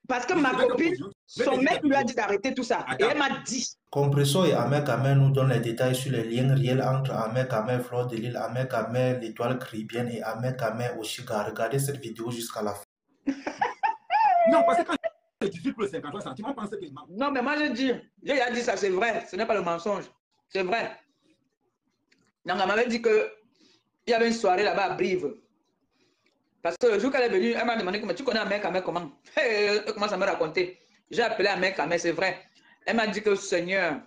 Parce que ma copine, son mec lui a dit d'arrêter tout ça. Et elle m'a dit. Compresso et Ahmed Kamer nous donnent les détails sur les liens réels entre Ahmed Kamer, Fleur de Lille, Ahmed Kamer, l'étoile caribéenne et Ahmed Kamer Oshiga. Regardez cette vidéo jusqu'à la fin. Non, parce que quand tu suis plus 53 centimes, on pense que... Non, mais moi je dis, j'ai dit ça, c'est vrai. Ce n'est pas le mensonge. C'est vrai. Donc, elle m'avait dit qu'il y avait une soirée là-bas à Brive. Parce que le jour qu'elle est venue, elle m'a demandé mais tu connais un mec à comment? Elle commence à me raconter. J'ai appelé un mec à c'est vrai. Elle m'a dit que Seigneur.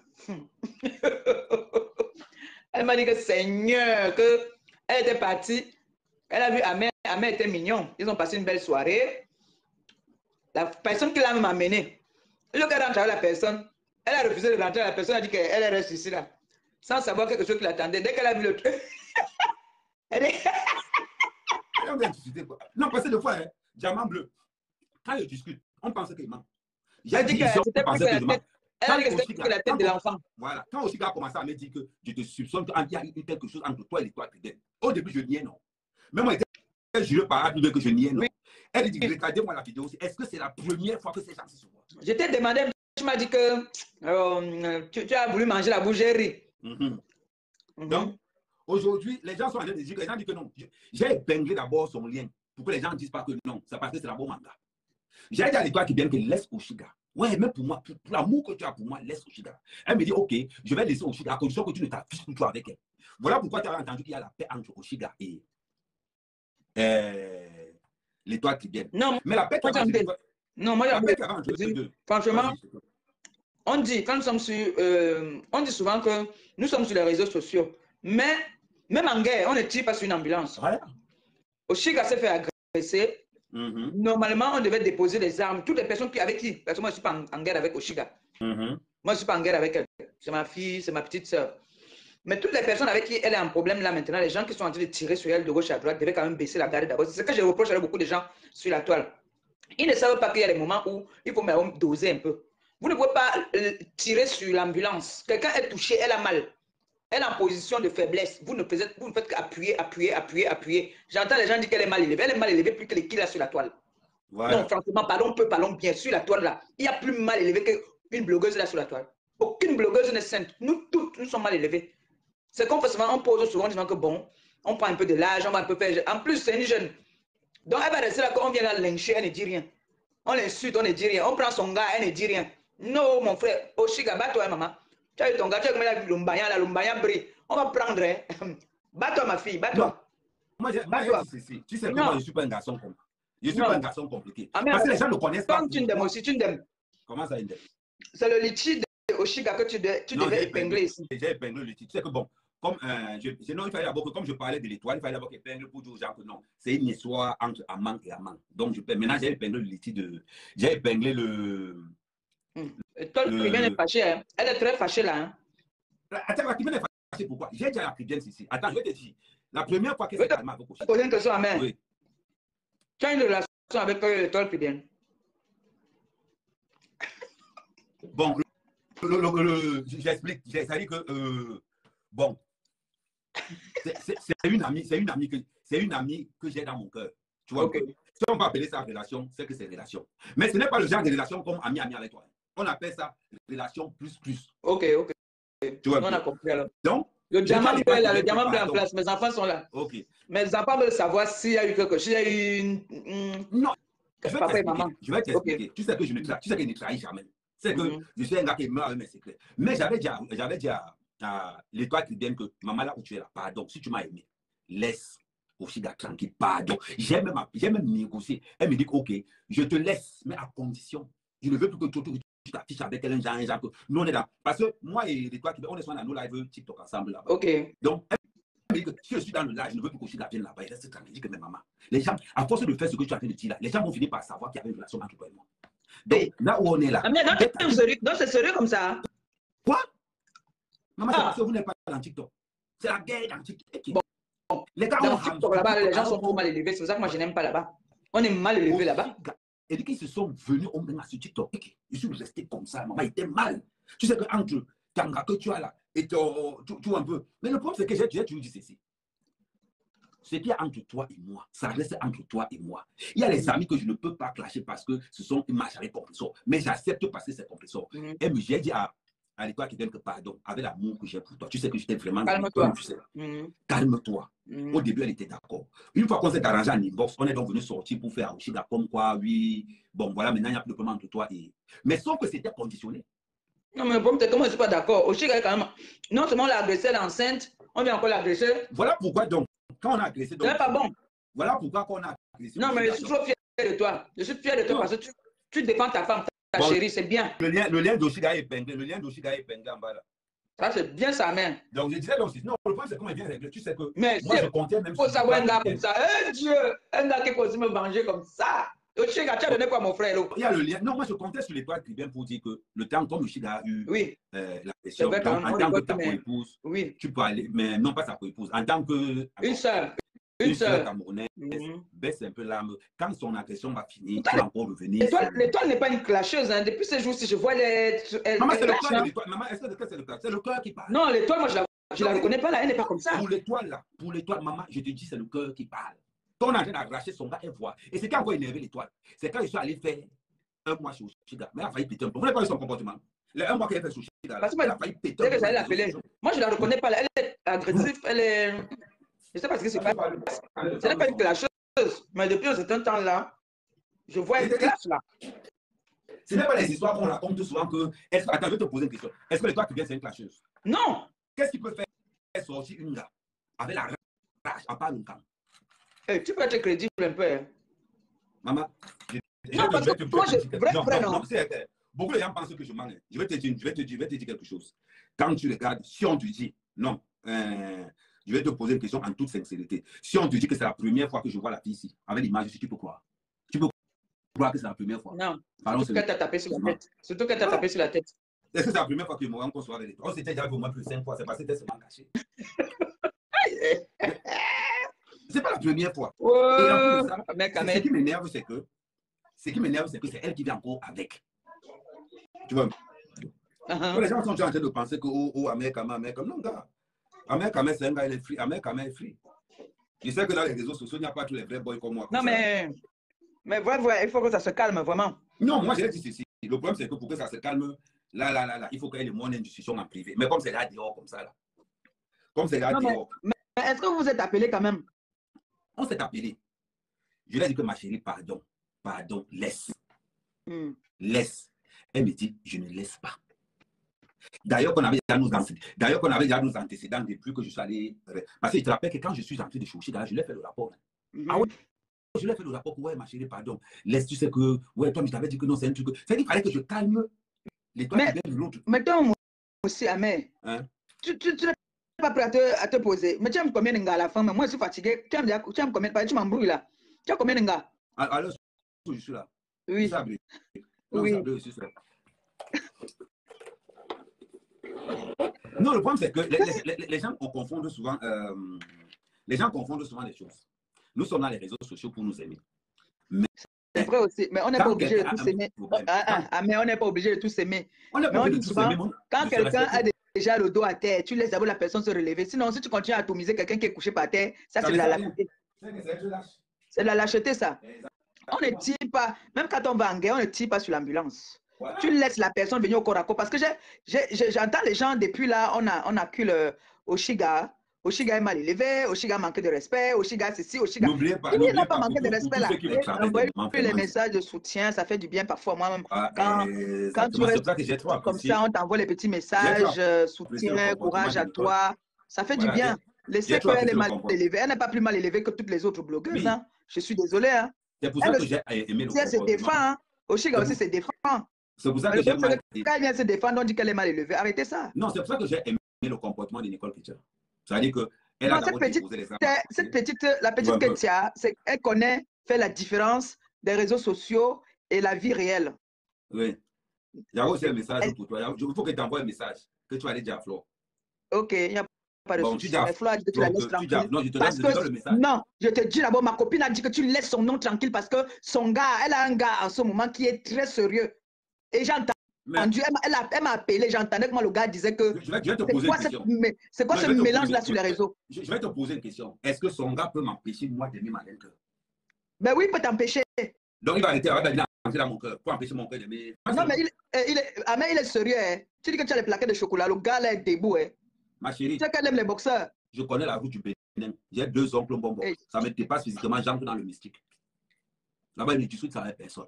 Elle m'a dit que Seigneur, que elle était partie. Elle a vu Ahmed, Ahmed était mignon. Ils ont passé une belle soirée. La personne qui l'a même amené. Le gars rentre avec la personne. Elle a refusé de rentrer. La personne a dit qu'elle reste ici là. Sans savoir quelque chose qui l'attendait. Dès qu'elle a vu le truc. Elle est... Non, parce que des fois, hein, diamant bleu, quand je discute, on pense qu'il ment. J'ai dit que c'était plus que la tête. Elle a dit que c'était plus que la tête de l'enfant. Voilà. Quand Oshiga a commencé à me dire que je te soupçonne qu'il y a eu quelque chose entre toi et l'étoile Tribune. Au début, je niais non. Mais moi, je jure par là que je niais non. Oui. Elle dit, regardez-moi la vidéo aussi. Est-ce que c'est la première fois que ces gens se voient? Je t'ai demandé, tu m'as dit que tu as voulu manger la bougerie. Donc, aujourd'hui, les gens sont en train de dire que les gens disent que non. J'ai épinglé d'abord son lien pour que les gens ne disent pas que non. C'est parce que c'est la bonne manga. J'ai dit à l'étoile qui vient que laisse Oshiga. Ouais, mais pour moi, pour l'amour que tu as pour moi, laisse Oshiga. Elle me dit, ok, je vais laisser Oshiga à condition que tu ne t'affiches plus toi avec elle. Voilà pourquoi tu as entendu qu'il y a la paix entre Oshiga et l'étoile qui vient. Non, mais la paix qui vient. Non, moi, franchement, on dit, quand nous sommes sur, on dit souvent que nous sommes sur les réseaux sociaux, mais même en guerre, on ne tire pas sur une ambulance. Voilà. Oshiga s'est fait agresser. Normalement, on devait déposer les armes. Toutes les personnes avec qui, parce que moi, je ne suis pas en guerre avec Oshiga. Moi, je ne suis pas en guerre avec elle. C'est ma fille, c'est ma petite soeur. Mais toutes les personnes avec qui elle est en problème là maintenant, les gens qui sont en train de tirer sur elle de gauche à droite, devaient quand même baisser la garde d'abord. C'est ce que je reproche à beaucoup de gens sur la toile. Ils ne savent pas qu'il y a des moments où il faut doser un peu. Vous ne pouvez pas tirer sur l'ambulance. Quelqu'un est touché, elle a mal. Elle est en position de faiblesse. Vous ne faites qu'appuyer, appuyer, appuyer, appuyer. J'entends les gens dire qu'elle est mal élevée. Elle est mal élevée plus que les kills sur la toile. Voilà. Non, franchement, parlons bien sur la toile là. Il y a plus mal élevé qu'une blogueuse là sur la toile. Aucune blogueuse n'est sainte. Nous toutes, nous sommes mal élevés. C'est qu'on fait souvent, on pose souvent en disant que bon, on prend un peu de l'âge, on va un peu faire. En plus, c'est une jeune. Donc elle va rester là, quand on vient la lyncher, elle ne dit rien. On l'insulte, on ne dit rien. On prend son gars, elle ne dit rien. Non, mon frère, Oshiga, bats-toi, maman. Tu as eu ton gars, tu as mis la Lumbaya brille. On va prendre, hein. Bats-toi, ma fille, bats-toi. Moi, tu sais que moi, je ne suis pas un garçon compliqué. Je ne suis pas un garçon compliqué. Parce que les gens ne connaissent pas. Comme tu n'aimes aussi, tu n'aimes. Comment ça, Indem? C'est le litchi de Oshiga que tu devais épingler ici. J'ai épinglé le litchi. Tu sais que bon, comme sinon, il fallait d'abord que, comme je parlais de l'étoile, il fallait d'abord épingler pour dire aux gens que non, c'est une histoire entre Amman et Amman. Donc, maintenant, j'ai épinglé le litchi de. J'ai épinglé le. L'étoile Tribune est fâchée, hein. Elle est très fâchée là. Hein. Attends, la Tribune est fâchée pourquoi? J'ai dit à la Tribune ici. Attends, je vais te dire. La première fois qu'elle s'est calmée avec Oshiga. Je vais poser une question à Mère. Oui. Tu as une relation avec l'étoile Tribune? Bon, j'explique. C'est-à-dire que, bon, c'est une amie que j'ai dans mon cœur. Tu vois, okay. Si on peut appeler ça relation, c'est que c'est relation. Mais ce n'est pas le genre de relation comme ami avec toi. On appelle ça relation plus. Ok. Tu vois, on a compris alors. Donc, le diamant bleu est là, le diamant bleu en place. Mes enfants sont là. Ok. Mes enfants veulent savoir s'il y a eu quelque chose. S'il y a eu une. Non. Je vais t'expliquer. Okay. Tu sais que je ne trahis jamais. C'est que je suis un gars qui meurt avec mes secrets. Mais j'avais dit à l'étoile qui vient que maman là où tu es là, pardon, si tu m'as aimé, laisse Oshiga tranquille, pardon. J'ai même négocié. Elle me dit ok, je te laisse, mais à condition. Je ne veux plus que tu t'affiches avec elle, un genre que nous on est là. Parce que moi et l'étoile qui vient, on est dans nos lives TikTok ensemble là-bas. Ok. Donc, elle me dit que si je suis dans le live, je ne veux plus qu'Oshiga vienne là-bas. Il reste tranquille, je dis que mes mamans. Les gens, à force de faire ce que tu as fait de dire là, les gens vont finir par savoir qu'il y avait une relation entre toi et moi. Donc, là où on est là. Mais donc, c'est sérieux comme ça. Quoi? Maman, c'est parce que vous n'êtes pas dans TikTok. C'est la guerre dans TikTok. Bon, les gars, dans TikTok là-bas, les gens sont trop mal élevés. C'est pour ça que moi, je n'aime pas là-bas. On est mal élevé là-bas. Et dès qu'ils se sont venus, on met sur TikTok. Je suis resté comme ça. Maman, il était mal. Tu sais qu'entre Tanga que tu as là, et tu vois un peu. Mais le problème, c'est que j'ai toujours dit ceci. ce qu'il y a entre toi et moi, ça reste entre toi et moi. Il y a les amis que je ne peux pas clasher parce que ce sont une marche avec compresseur. Mais j'accepte parce que c'est compresseur. Et j'ai dit à l'étoile qui donne que pardon, avec l'amour que j'ai pour toi. Tu sais que j'étais vraiment... Calme-toi. Tu sais. Calme-toi. Au début, elle était d'accord. Une fois qu'on s'est arrangé en inbox, on est donc venu sortir pour faire Oshiga comme quoi, oui, bon, voilà, maintenant, il n'y a plus de problème entre toi et... Mais sauf que c'était conditionné. Non, mais le problème, c'est que moi, je ne suis pas d'accord. Oshiga est quand même... Non seulement on l'a agressé, elle est enceinte, on vient encore l'agresser. Voilà pourquoi, donc, quand on a agressé... C'est pas bon. Voilà pourquoi on a agressé... Non, mais je suis trop fier de toi. Je suis fier de toi parce que tu défends ta femme, ta chérie, c'est bien. Le lien d'Oshiga est épinglé. Le lien d'Oshiga est épinglé en bas là. Ça, c'est bien sa main. Donc, je disais donc, non, le problème, c'est comment il vient régler. Tu sais que mais moi, je comptais même... Il faut savoir un gars comme ça. Eh Dieu, un gars qui peut aussi me venger comme ça. Oshiga, tu as donné quoi à mon frère? Il y a le lien. Non, moi, je comptais sur l'étoile tribune pour dire que le temps, comme Oshiga a eu la pression, donc, en tant que ta co-épouse, tu peux aller, mais non pas sa co-épouse, en tant que... Une sœur. Une sœur camerounaise, baisse un peu l'âme. Quand son agression va finir, tu vas encore revenir. L'étoile n'est pas une clasheuse. Hein. Depuis ces jours-ci, je vois les... Maman, c'est le cœur de l'étoile. Maman, est-ce que c'est le cœur? C'est le cœur qui parle. Non, l'étoile, moi, je la reconnais pas là. Elle n'est pas comme ça. Pour l'étoile, maman, je te dis, c'est le cœur qui parle. Quand on est en train d'arracher son gars, elle voit. Et c'est quand encore énervé l'étoile. C'est quand je suis allé faire un mois chez Oshiga. Mais elle a failli péter un peu. Vous n'avez pas vu son comportement? Un mois qu'elle a fait chez Oshiga, elle a failli péter un peu. Moi, je la reconnais pas là. Elle est agressive. Elle est... Je ne sais pas ce que c'est pas. Ce n'est pas une clasheuse. Mais depuis un certain temps là, je vois une classe là. Ce n'est pas les histoires qu'on raconte souvent que... Attends, je vais te poser une question. Est-ce que l'étoile qui vient, c'est une clasheuse? Non. Qu'est-ce qui peut faire sortir une gars avec la rage à part le camp? Tu peux être crédible un peu. Hein. Maman, non, parce que moi, beaucoup de gens pensent que je mens. Je vais te dire quelque chose. Quand tu regardes, si on te dit, non, je vais te poser une question en toute sincérité. Si on te dit que c'est la première fois que je vois la fille ici, avec l'image ici, tu peux croire. Tu peux croire que c'est la première fois. Non, surtout qu'elle t'a tapé sur la tête. Surtout qu'elle t'a tapé sur la tête. Est-ce que c'est la première fois que je me rends compte sur avec les trois? On s'était déjà vu au moins plus de 5 fois, c'est parce que c'était seulement caché. C'est pas la première fois. Ce qui m'énerve, c'est que c'est elle qui vient encore avec. Tu vois? Les gens sont en train de penser que Ahmed Kama, non, gars. Ahmed Kama, c'est un gars, il est free. Ahmed Kama est free. Je sais que dans les réseaux sociaux, il n'y a pas tous les vrais boys comme moi. Non, mais voilà, il faut que ça se calme, vraiment. Non, moi, je l'ai dit ceci. Le problème, c'est que pour que ça se calme, là, il faut qu'il y ait le moins d'institutions en privé. Mais comme c'est là dehors, comme ça, là. Comme c'est là dehors. Mais est-ce que vous vous êtes appelé quand même? On s'est appelé. Je lui ai dit que ma chérie, pardon, laisse. Laisse. Elle me dit, je ne laisse pas. D'ailleurs, qu'on avait déjà nos antécédents depuis que je suis allé. Parce que je te rappelle que quand je suis entré de Oshiga, je lui ai fait le rapport. Ah ouais, je lui ai fait le rapport. Ouais, ma chérie, pardon. Laisse, tu sais que. Ouais, toi, je t'avais dit que non, c'est un truc. C'est qu'il fallait que je calme les toits qui viennent de l'autre. Mais toi aussi, Ahmed, tu n'es pas prêt à te poser. Mais tu aimes combien de gars à la fin? Mais moi, je suis fatigué. Tu aimes combien de... Tu m'embrouilles là. Tu as combien de gars? Alors, je suis là. Oui. Oui. Non, le problème, c'est que les gens confondent souvent les choses. Nous sommes dans les réseaux sociaux pour nous aimer. C'est vrai aussi, mais on n'est pas obligé de tous s'aimer. Mais on n'est pas obligé de tous s'aimer. Quand quelqu'un a déjà le dos à terre, tu laisses d'abord la personne se relever. Sinon, si tu continues à atomiser quelqu'un qui est couché par terre, ça c'est de la lâcheté. C'est de la lâcheté, ça. On ne tire pas, même quand on va en guerre, on ne tire pas sur l'ambulance. Voilà. Tu laisses la personne venir au corps à corps. Parce que j'entends les gens, depuis là, on accuse Oshiga. Oshiga est mal élevé, Oshiga manque de respect, Oshiga ceci, Oshiga... N'oubliez pas, il n'a pas manqué de respect là. Envoyez les messages de soutien, ça fait du bien parfois. Moi-même, quand tu restes comme ça, on t'envoie les petits messages, soutien, courage à toi. Ça fait du bien. Laissez qu'elle est mal élevée. Elle n'est pas plus mal élevée que toutes les autres blogueuses. Hein. Je suis désolé. Hein. C'est pour ça que j'ai aimé le comportement. Elle se défend. Hein. Oshiga aussi se défend. C'est pour ça que j'ai mal... Quand elle vient se défendre, on dit qu'elle est mal élevée. Arrêtez ça. Non, c'est pour ça que j'ai aimé le comportement de Nicole Kitcher. C'est-à-dire qu'elle a d'abord déposé les armes. La petite Ketia, elle connaît faire la différence des réseaux sociaux et la vie réelle. Oui. J'ai aussi un message pour toi. Il faut que tu envoies un message que tu vas aller dire à Flo. Ok, il n'y a pas de souci. Mais Flo a dit que tu la laisses tranquille. Non, je te donne le message. Non, je te dis d'abord, ma copine a dit que tu laisses son nom tranquille parce que son gars, elle a un gars en ce moment qui est très sérieux. Et j'entends. entendu, elle m'a appelé, j'entendais comment le gars disait que... Je vais te poser une question. C'est quoi ce mélange-là sur les réseaux? Je vais te poser une question. Est-ce que son gars peut m'empêcher, moi, d'aimer Marlène Coeur? Ben oui, il peut t'empêcher. Donc, il va arrêter dans mon cœur pour empêcher mon cœur d'aimer. Non, mais il est sérieux. Hein. Tu dis que tu as les plaquettes de chocolat. Le gars, là, est debout. Hein. Ma chérie. Tu sais qu'elle aime les boxeurs. Je connais la route du Bénin. J'ai 2 oncles bonbons. Hey. Ça me dépasse physiquement, j'entre dans le mystique. Là-bas, il ne discute ça avec personne.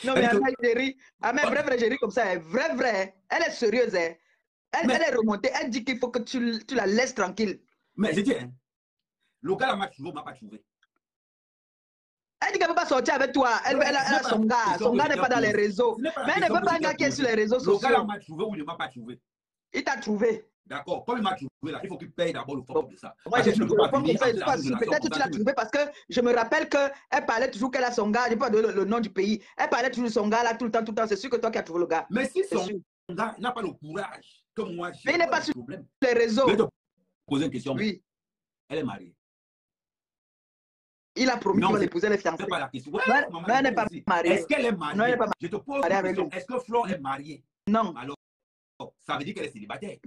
Non, mais chérie. Vrai, chérie, comme ça. Hein. Vrai. Elle est sérieuse. Hein. Elle est remontée. Elle dit qu'il faut que tu la laisses tranquille. Mais je dis, hein, le gars, m'a pas trouvé. Elle dit qu'elle ne peut pas sortir avec toi. Elle a son gars. Son gars n'est pas dans les réseaux. Mais elle ne veut pas un gars qui est sur les réseaux sociaux. Le gars m'a trouvé ou il ne m'a pas trouvé. Il t'a trouvé. D'accord. Comme il m'a trouvé là, il faut qu'il paye d'abord le forfait de ça. Moi, je ne peux pas peut-être que tu l'as trouvé parce que je me rappelle qu'elle parlait toujours qu'elle a son gars. Je ne peux pas donner le nom du pays. Elle parlait toujours de son gars là tout le temps. C'est sûr que toi qui as trouvé le gars. Mais si son gars n'a pas le courage que moi j'ai. Mais il n'est pas sur les réseaux. Je vais te poser une question. Oui. Elle est mariée. Il a promis qu'il va l'épouser, les fiancés. C'est pas la question. Ouais, mais elle n'est pas mariée. Est-ce qu'elle est mariée? Non, elle n'est pas Je te pose une question. Est-ce que Flo est mariée? Non. Alors, ça veut dire qu'elle est célibataire.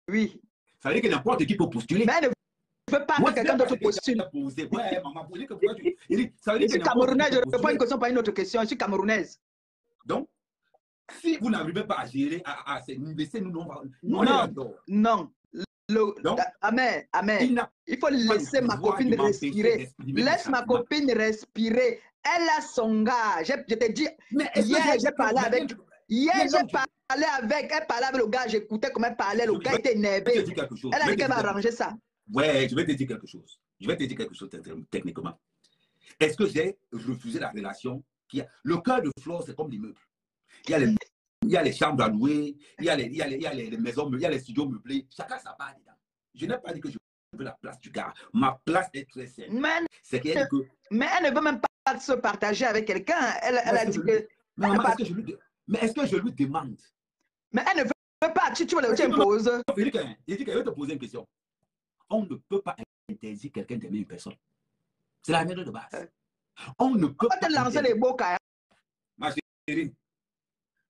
Oui. Ça veut dire que n'importe qui peut postuler. Mais elle ne veut pas que quelqu'un d'autre postule. Ouais, maman, ça veut dire je suis camerounaise, je réponds une question par une autre question. Je suis camerounaise. Donc, si vous n'arrivez pas à gérer, à laisser nous non. Amen. Il faut laisser ma copine respirer. Laisse ma copine respirer. Elle a son gars. Je te dis, hier, j'ai parlé avec. Elle parlait avec le gars, j'écoutais comment elle parlait, le gars était énervé. Elle a dit qu'elle va arranger ça. Ouais, je vais te dire quelque chose. Techniquement. Est-ce que j'ai refusé la relation qui a... Le cœur de Flore, c'est comme l'immeuble. Il y a les chambres à louer, il y a les maisons, il y a les studios meublés. Chacun sa part dedans. Je n'ai pas dit que je veux la place du gars. Ma place est très simple. Mais elle ne veut même pas se partager avec quelqu'un. Elle a dit que... Mais est-ce que je lui demande? Mais elle ne veut pas. Tu imposes. Il dit qu'elle veut te poser une question. On ne peut pas interdire quelqu'un d'aimer une personne. C'est la règle de base. On ne peut pas te lancer les beaux cas. Ma chérie,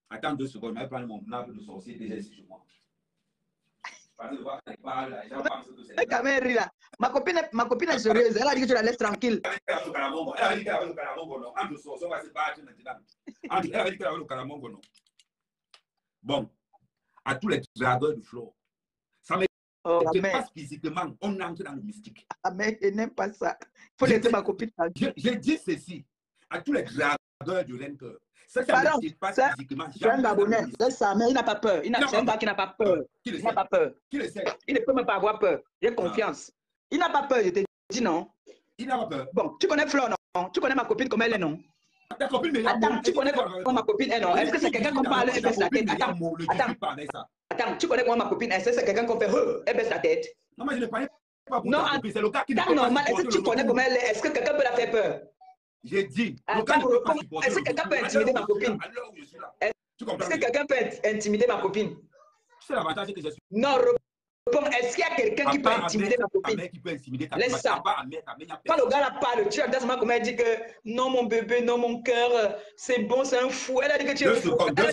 attends 2 secondes. Je vais prendre mon arbre de sorcier déjà ici chez moi. Ma copine est sérieuse. Elle a dit que tu la laisses tranquille. Elle a dit qu'elle avait le caramongo, non. Entre sorciers, on va se battre maintenant. Elle a dit qu'elle avait le caramongo, non. Bon, à tous les dragueurs du Flore, ça me dépasse physiquement. On entre dans le mystique. Mais elle n'aime pas ça. Il faut laisser ma copine tranquille. J'ai dit ceci à tous les dragueurs du Rennes. Ça me dépasse physiquement. C'est un Gabonais. C'est ça, mais il n'a pas peur. C'est un gars qui n'a pas peur. Il n'a pas peur. Il ne peut même pas avoir peur. J'ai confiance. Il n'a pas peur, je te dis non. Il n'a pas peur. Bon, tu connais Flore, non? Tu connais ma copine comme elle est, non? Ta copine, mais attends, tu connais comment ma copine est, non? Est-ce que c'est quelqu'un qu'on parle, elle baisse la tête? Attends, tu connais comment ma copine est? Est-ce que c'est quelqu'un qu'on fait, elle baisse la tête? Non, mais je ne parlais pas pour ta copine, c'est le gars qui ne peut pas normal, est-ce que tu connais comment elle est? Est-ce que quelqu'un peut la faire peur? J'ai dit. Est-ce que quelqu'un peut intimider ma copine? Est-ce que quelqu'un peut intimider ma copine? C'est l'avantage que je suis. Non, est-ce qu'il y a quelqu'un qui peut intimider ma copine? Laisse ça. Quand le gars la parle, tu as comment elle dit que non, mon bébé, non, mon cœur, c'est bon, c'est un fou. Elle a dit que tu es fou. 2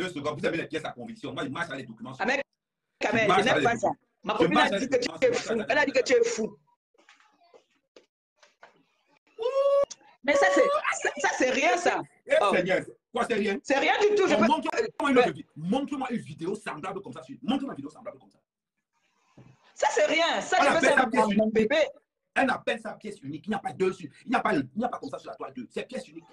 secondes. Vous avez les pièces à conviction. Moi, je marche dans les documents. Je n'aime pas ça. Ma copine a dit que tu es fou. Elle a dit que tu es fou. Mais ça, c'est rien, ça. Quoi, c'est rien? C'est rien du tout. Montre-moi une vidéo semblable comme ça. Montre-moi une vidéo semblable comme ça. Ça, c'est rien. Ça, je veux savoir mon bébé. Elle appelle ça pièce unique. Il n'y a pas deux. Il n'y a pas comme ça sur la toile 2. C'est pièce unique.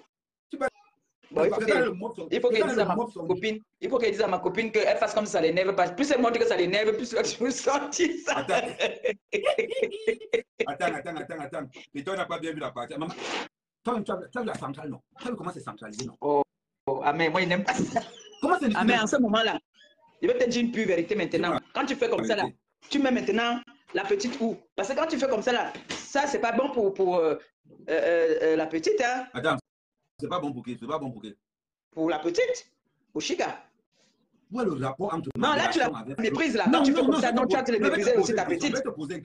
Bon, il faut qu'elle dise à ma copine. Il faut qu'elle dise à ma copine qu'elle fasse comme ça l'énerve. Plus elle montre que ça l'énerve, plus tu peux sentir ça. Attends. Et toi, on n'a pas bien vu la partie. Maman, toi, tu as vu la centrale, non? Tu as vu comment c'est centralisé, non? Oh, mais moi, il n'aime pas ça. Comment c'est? Mais en ce moment-là, je vais te dire une pure vérité maintenant. Quand tu fais comme ça, là, tu mets maintenant la petite où? Parce que quand tu fais comme ça, là, ça, c'est pas bon pour la petite, hein? Attends. C'est pas bon pour qui? C'est pas bon pour qui? Pour la petite, pour Chiga. Où est le rapport entre... Non, là, tu la méprises, là. Quand tu fais comme ça, donc tu as te mépriser aussi ta petite. Je vais te poser une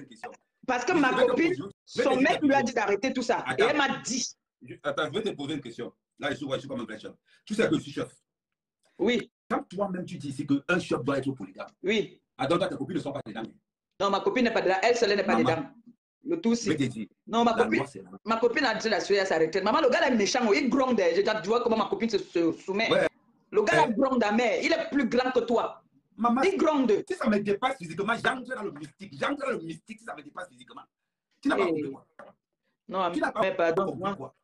question. Parce que ma copine, son mec lui a dit d'arrêter tout ça. Et elle m'a dit, Attends, je vais te poser une question. Là, je suis comme un vrai chef. Tu sais que je suis chef. Oui. Quand toi-même tu dis ici qu'un chef doit être polygame. Oui. Alors, toi, tes copines ne sont pas dedans. Non, ma copine n'est pas dedans. Elle seule n'est pas dedans. Le tout, si. Non, ma copine a dit la suite à sa retraite. Maman, le gars est méchant. Il gronde. Tu vois comment ma copine se soumet. Ouais. Le gars est gronde à mer. Il est plus grand que toi. Maman, il gronde. Si ça me dépasse physiquement, j'entre dans le mystique. J'entre dans le mystique si ça me dépasse physiquement. Tu n'as pas compris quoi? Non, mais pardon.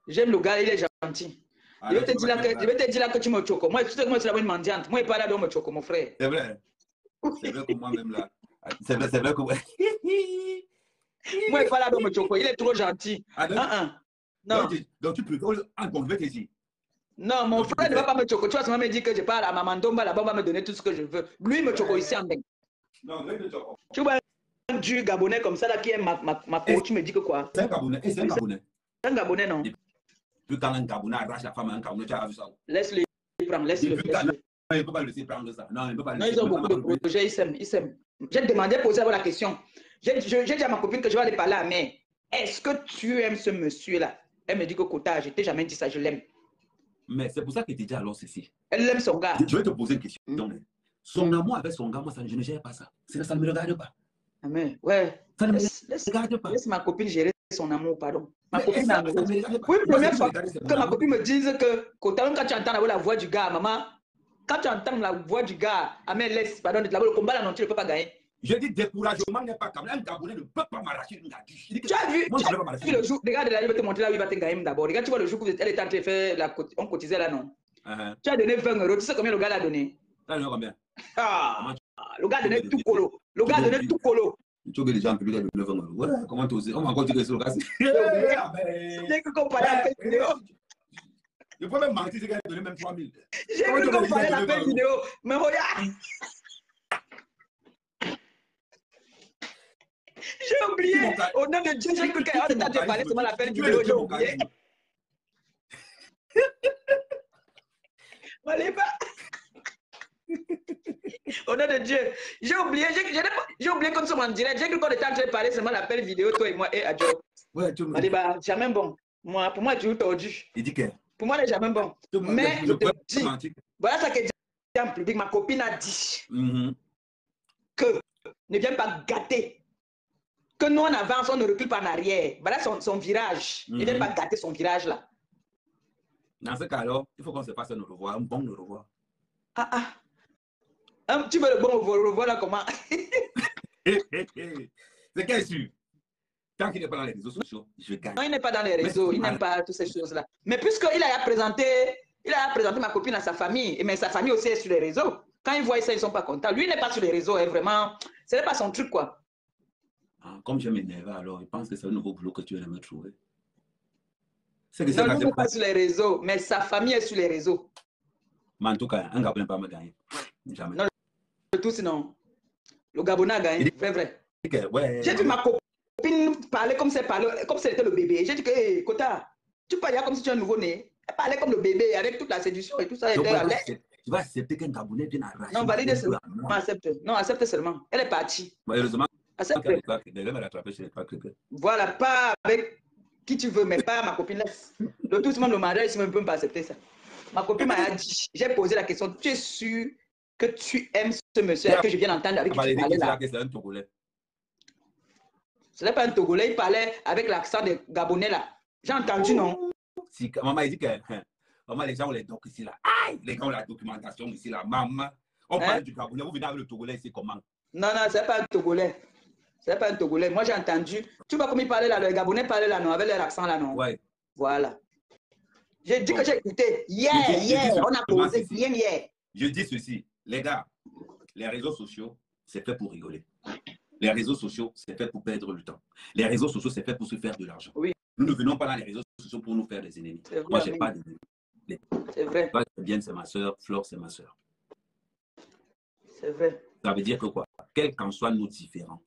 J'aime le gars, il est gentil. Je vais te dire là que tu me choques. Moi, tu sais que moi, je suis une mendiante. Moi, il parle là de me choque, mon frère. C'est vrai. C'est vrai que moi-même là. C'est vrai que. Moi, il parle là de me choque. Il est trop gentil. Non. Donc, tu peux. Je vais te dire. Non, mon frère ne va pas me choquer. Tu vas seulement me dire que je parle à Maman Domba là-bas, on va me donner tout ce que je veux. Lui, il me choque ici en Beng. Non, je vais te choquer. Tu vois un du Gabonais comme ça là qui est ma coach, tu me dis que quoi? C'est un Gabonais. C'est un Gabonais. C'est un Gabonais, non? Puis quand un Gabonais arrache la femme à un Gabonais, tu as vu ça? Laisse-le prendre, laisse-le. Il ne peut pas le laisser prendre ça. Non, il ne peut pas le laisser. Non, ils ont beaucoup de projets, ils s'aiment. J'ai demandé de poser la question. J'ai dit à ma copine que je vais aller parler à mère. Est-ce que tu aimes ce monsieur-là? Elle me dit que Kota, je t'ai jamais dit ça, je l'aime. Mais c'est pour ça que tu dis alors ceci. Elle aime son gars. Je vais te poser une question. Son amour avec son gars, moi, je ne gère pas ça. Ça ne me regarde pas. Amen. Ouais. Ça ne me regarde pas. Laisse ma copine gérer son amour, pardon. Ma copine m'a oui, première fois que ma copine me dise que quand tu entends la voix du gars, maman, quand tu entends la voix du gars, Amen, laisse, pardon, le combat là, non, tu ne peux pas gagner. Je dis découragement n'est pas comme un Gabonais ne peut pas m'arracher une gage. Tu as vu le jour, regarde là, je vais te montrer là où il va te gagner d'abord. Regarde, tu vois le jour où elle est en train de faire, on cotisait là, non? Tu as donné 20 €, tu sais combien le gars l'a donné? Tu as donné combien? Le gars a donné tout colo. Le gars a donné tout colo. Tu veux que les gens publient de 9 €. Ouais, comment tu oses? On va encore dire que c'est le gars. J'ai cru qu'on parlait à la vidéo. Je peux même mentir, c'est qu'il a donné même 3 000. J'ai cru qu'on parlait à la vidéo. Mais regarde. J'ai oublié. Au nom de Dieu, j'ai cru qu'à un temps de parler seulement la peine vidéo. J'ai oublié. Allez pas. Au nom de Dieu, j'ai oublié comme ça en direct. J'ai cru qu'on était en train de parler seulement l'appel vidéo, toi et moi, et Adjo. Ouais, tu me dis, bah, jamais bon. Pour moi, tu es tordu. Il dit que. Pour moi, il n'est jamais bon. Mais je te dis, voilà ce que j'ai en public. Ma copine a dit que ne viens pas gâter. Que nous, on avance, on ne recule pas en arrière. Voilà son virage. Ne viens pas gâter son virage là. Dans ce cas-là, il faut qu'on se fasse un au revoir, un bon au revoir. Tu veux le bon au revoir là, comment? C'est qu'est-ce que tant qu'il n'est pas dans les réseaux sociaux, je gagne. Non, il n'est pas dans les réseaux, il n'aime pas toutes ces choses-là. Mais puisqu'il a présenté ma copine à sa famille, mais sa famille aussi est sur les réseaux. Quand ils voient ça, ils ne sont pas contents. Lui, il n'est pas sur les réseaux, hein, vraiment. Ce n'est pas son truc, quoi. Comme je m'énerve, alors, il pense que c'est un nouveau boulot que tu viens de me trouver. Non, lui n'est pas sur les réseaux, mais sa famille est sur les réseaux. Mais en tout cas, un Gabonais pas me gagner. Jamais. Non, le tout, sinon. Le Gabonais a gagné, vrai. Ouais. J'ai vu ma copine parler comme si c'était le bébé. J'ai dit que, hey, Kota, tu parles comme si tu es un nouveau-né. Elle parlait comme le bébé, avec toute la séduction et tout ça. Tu vas accepter qu'un Gabonais vienne arracher. Non, valide seulement. Non, accepte seulement. Elle est partie. Heureusement, accepte. Voilà, pas avec qui tu veux, mais pas ma copine. Laisse. Le tout, le mariage, je ne peux pas accepter ça. Ma copine m'a dit, j'ai posé la question, tu es sûr que tu aimes ce monsieur que je viens d'entendre avec qui tu parlais là? C'est un Togolais. Ce n'est pas un Togolais, il parlait avec l'accent des Gabonais là. J'ai entendu, non? Si, maman, il dit que maman, les gens ont les docs ici là. Aïe, les gens ont la documentation ici là. Maman, on parle du Gabonais, vous venez avec le Togolais ici comment? Non, ce n'est pas un Togolais. Ce n'est pas un Togolais. Moi, j'ai entendu. Tu vois comme il parlait là, le Gabonais parlait là, non, avec leur accent là, non? Ouais. Voilà. J'ai dit que j'ai écouté. On a posé bien hier. Je dis ceci, les gars, les réseaux sociaux, c'est fait pour rigoler. Les réseaux sociaux, c'est fait pour perdre le temps. Les réseaux sociaux, c'est fait pour se faire de l'argent. Oui. Nous ne venons pas dans les réseaux sociaux pour nous faire des ennemis. Moi, je n'ai pas d'ennemis. C'est vrai. Bien, c'est ma soeur, Flore, c'est ma soeur. C'est vrai. Ça veut dire que quoi? Quels qu'en soient nos différents,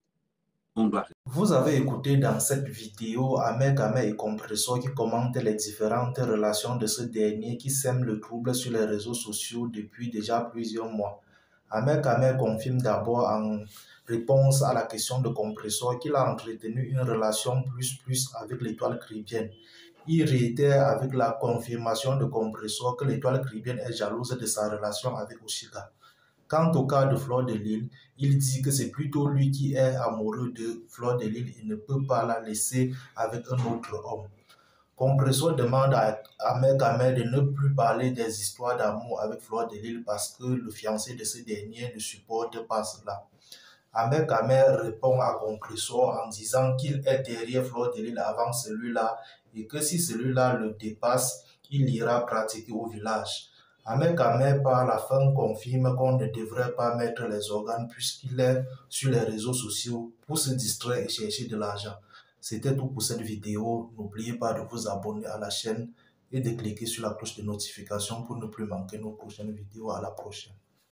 on doit... Vous avez écouté dans cette vidéo Ahmed Kamel et Compresso qui commentent les différentes relations de ce dernier qui sème le trouble sur les réseaux sociaux depuis déjà plusieurs mois. Ahmed Kamel confirme d'abord en réponse à la question de Compresso qu'il a entretenu une relation plus avec l'étoile caribéenne. Il réitère avec la confirmation de Compressor que l'étoile caribéenne est jalouse de sa relation avec Oshiga. Quant au cas de Fleur de Lille, il dit que c'est plutôt lui qui est amoureux de Fleur de Lille et ne peut pas la laisser avec un autre homme. Compressor demande à Ahmed Ahmed de ne plus parler des histoires d'amour avec Fleur de Lille parce que le fiancé de ce dernier ne supporte pas cela. Ahmed Ahmed répond à Compressor en disant qu'il est derrière Fleur de Lille avant celui-là et que si celui-là le dépasse, il ira pratiquer au village. Ahmed Ahmed par la fin confirme qu'on ne devrait pas mettre les organes puisqu'il est sur les réseaux sociaux pour se distraire et chercher de l'argent. C'était tout pour cette vidéo. N'oubliez pas de vous abonner à la chaîne et de cliquer sur la cloche de notification pour ne plus manquer nos prochaines vidéos. À la prochaine.